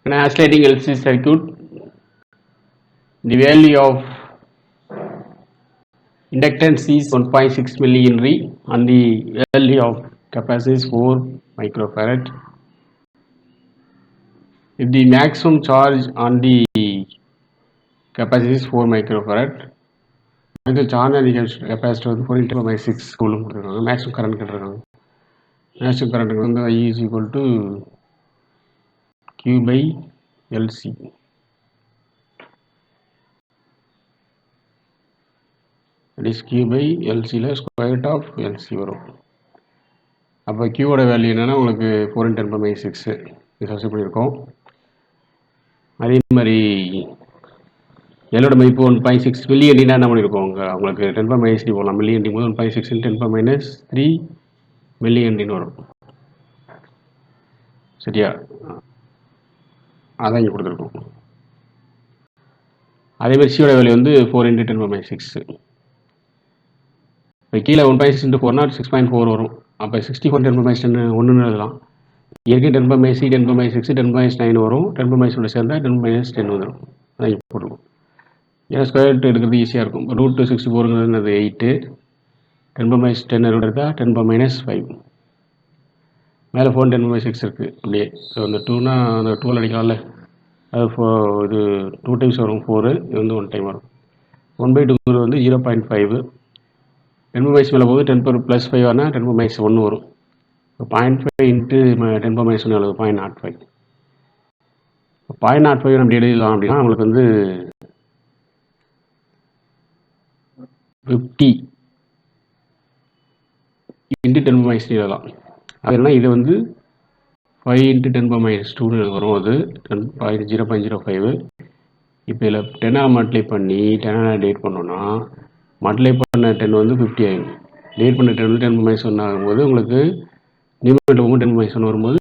In oscillating LC circuit, the value of inductance is 1.6 millihenry and the value of capacity is 4 microfarad. If the maximum charge on the capacity is 4 microfarad, the charge on the capacitor வந்து 4 into by 6 coulomb கொடுத்துருக்காங்க. Maximum current கேட்டிருக்காங்க. Maximum current வந்து I is equal to Q by LC. That is Q by LC ல square root of LC வரும். அப்போ Qவோட value என்னன்னா உங்களுக்கு 4 into 10 by 6 இது சப்ஸ்டிட் பண்ணியிருக்கோம். அதே மாதிரி எல்லோட மதிப்பு 1.6 மில்லியன்டினா என்ன பண்ணியிருக்கோம் உங்களுக்கு 10 by minus 3 போகலாம். மில்லியன்டி போது 1.6 10 by minus 3 மில்லியன்டின்னு வரும். சரியா, அதான் இங்கே கொடுத்துருக்கோம். அதே மாதிரி சியோட வேல்யூ வந்து 4 into 10 by 6. இப்போ கீழே 1.6 into 4னா 6.4 வரும். அப்போ 64 10 by minus 10 ஒன்றுன்னு எழுதலாம். ஏற்கனவே 10 by minus 10 by minus 6 10 by minus 9 வரும். 10 by minus 1 சேர்ந்தா 10 by minus 10 வந்துடும். அதான் இங்கே போட்டுருக்கும். ஏன்னா ஸ்கொயர் ரூட் எடுக்கிறது ஈஸியாக இருக்கும். ரூட் 64ங்கிறது 8, 10 by minus 10 எடுத்தால் 10 by minus 5. மேலே 4 10 by 6 இருக்குது அப்படியே. ஸோ அந்த 2னா அந்த 12 அடிக்கலாம்ல, அது இது 2 டைம்ஸ் வரும் 4, இது வந்து 1 டைம் வரும். 1/2 வந்து 0.5. 10 by minus மேலே போது 10 per plus 5 ஆனால் 10 by minus 1 வரும். இப்போ 0.5 into 10 by minus 1 எவ்வளவு 0.05. 0.05 நம்ம எழுதலாம் அப்படின்னா நம்மளுக்கு வந்து 50 into 10 by minus 3 எழுதலாம். அதுனா இது வந்து 5 into 10 by minus 2 வரும். அது 0.05. இப்போ இதில் 10 மல்டிப்ளை பண்ணி 10 டிவைட் பண்ணோன்னா மல்டிப்ளை பண்ண 10 வந்து 50 ஆகும். டிவைட் பண்ண 10 வந்து 10 by minus 1 ஆகும்போது உங்களுக்கு நியூமரேட்டர் 10 by minus 1 வரும்போது